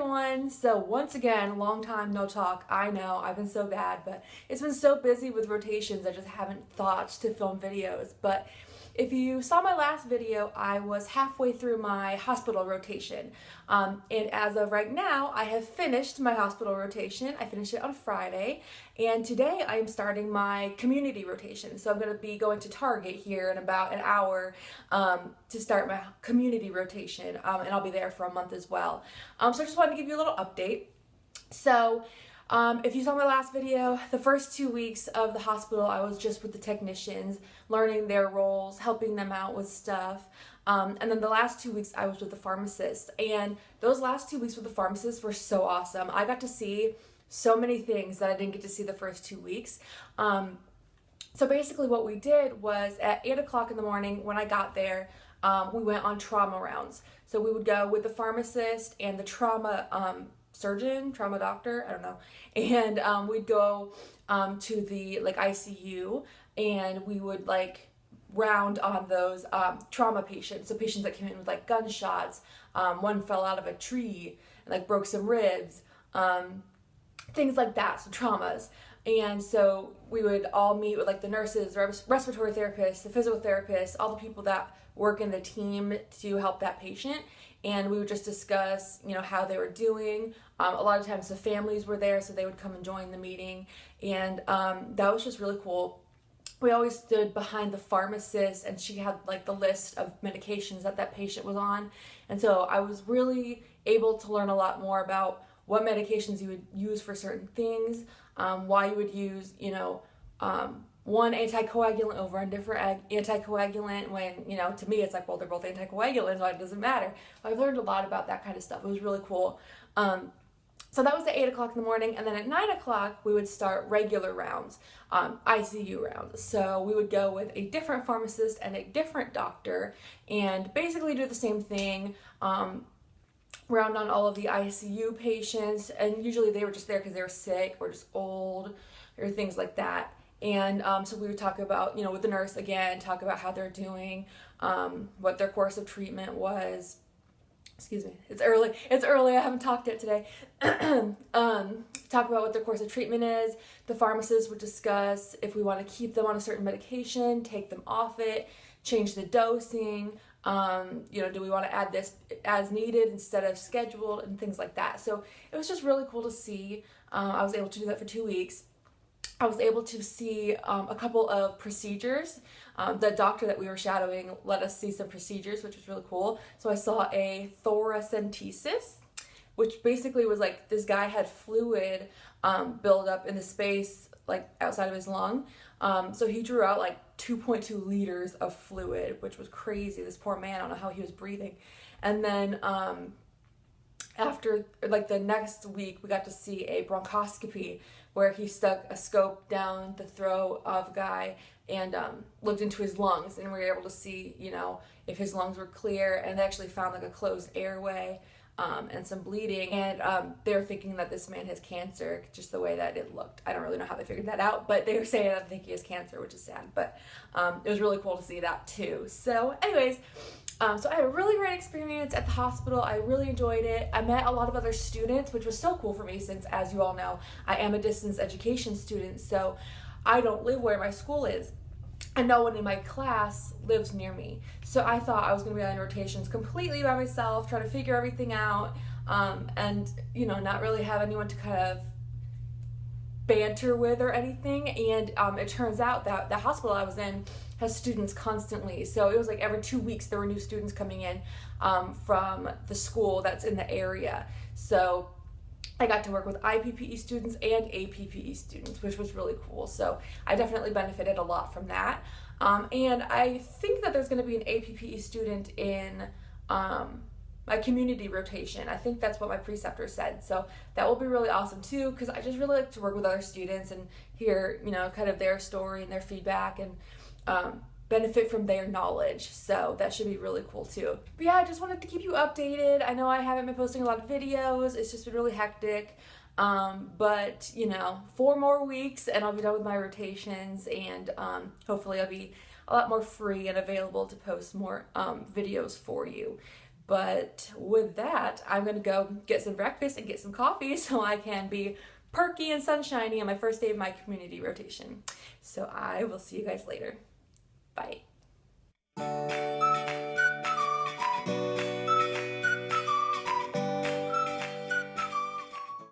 everyone. So once again, long time no talk. I know, I've been so bad, but it's been so busy with rotations I just haven't thought to film videos. But if you saw my last video, I was halfway through my hospital rotation. And as of right now, I have finished my hospital rotation. I finished it on Friday. And today I am starting my community rotation. So I'm going to be going to Target here in about an hour to start my community rotation. And I'll be there for a month as well. So I just wanted to give you a little update. So if you saw my last video, the first 2 weeks of the hospital, I was just with the technicians, learning their roles, helping them out with stuff. And then the last 2 weeks, I was with the pharmacist. And those last 2 weeks with the pharmacist were so awesome. I got to see so many things that I didn't get to see the first 2 weeks. So basically what we did was at 8 o'clock in the morning when I got there, we went on trauma rounds. So we would go with the pharmacist and the trauma surgeon, trauma doctor, I don't know, and we'd go to the ICU, and we would round on those trauma patients, so patients that came in with gunshots, one fell out of a tree and broke some ribs, things like that, so traumas. And so we would all meet with the nurses, respiratory therapists, the physical therapists, all the people that work in the team to help that patient. And we would just discuss, how they were doing. A lot of times the families were there, so they would come and join the meeting. And that was just really cool. We always stood behind the pharmacist, and she had the list of medications that patient was on. And so I was really able to learn a lot more about what medications you would use for certain things, why you would use, one anticoagulant over a different anticoagulant when, to me it's well, they're both anticoagulants, so it doesn't matter. But I've learned a lot about that kind of stuff. It was really cool. So that was at 8 o'clock in the morning, and then at 9 o'clock we would start regular rounds, ICU rounds. So we would go with a different pharmacist and a different doctor and basically do the same thing, round on all of the ICU patients, and usually they were just there because they were sick or just old or things like that. And so we would talk about, with the nurse again, talk about how they're doing, what their course of treatment was. Excuse me, it's early, I haven't talked yet today. Talk about what their course of treatment is. The pharmacist would discuss if we want to keep them on a certain medication, take them off it, change the dosing, do we want to add this as needed instead of scheduled, and things like that. So it was just really cool to see. I was able to do that for 2 weeks. I was able to see a couple of procedures. The doctor that we were shadowing let us see some procedures, which was really cool. So I saw a thoracentesis, which basically was this guy had fluid build up in the space outside of his lung. So he drew out 2.2 liters of fluid, which was crazy. This poor man, I don't know how he was breathing. And then after the next week, we got to see a bronchoscopy where he stuck a scope down the throat of a guy and looked into his lungs, and we were able to see, if his lungs were clear, and they actually found a closed airway and some bleeding, and they were thinking that this man has cancer, just the way that it looked. I don't really know how they figured that out, but they were saying that they think he has cancer, which is sad, but it was really cool to see that too. So anyways, so I had a really great experience at the hospital. I really enjoyed it. I met a lot of other students, which was so cool for me since, as you all know, I am a distance education student, so I don't live where my school is. And no one in my class lives near me. So I thought I was going to be on rotations completely by myself, trying to figure everything out, and, not really have anyone to kind of banter with or anything. And it turns out that the hospital I was in has students constantly. So it was every 2 weeks there were new students coming in from the school that's in the area. So I got to work with IPPE students and APPE students, which was really cool. So I definitely benefited a lot from that. And I think that there's going to be an APPE student in my community rotation. I think that's what my preceptor said. So that will be really awesome too, because I just really like to work with other students and hear, kind of their story and their feedback, and benefit from their knowledge. So that should be really cool too. But yeah, I just wanted to keep you updated. I know I haven't been posting a lot of videos. It's just been really hectic. But 4 more weeks and I'll be done with my rotations, and hopefully I'll be a lot more free and available to post more videos for you. But with that, I'm gonna go get some breakfast and get some coffee so I can be perky and sunshiny on my first day of my community rotation. So I will see you guys later. Bye.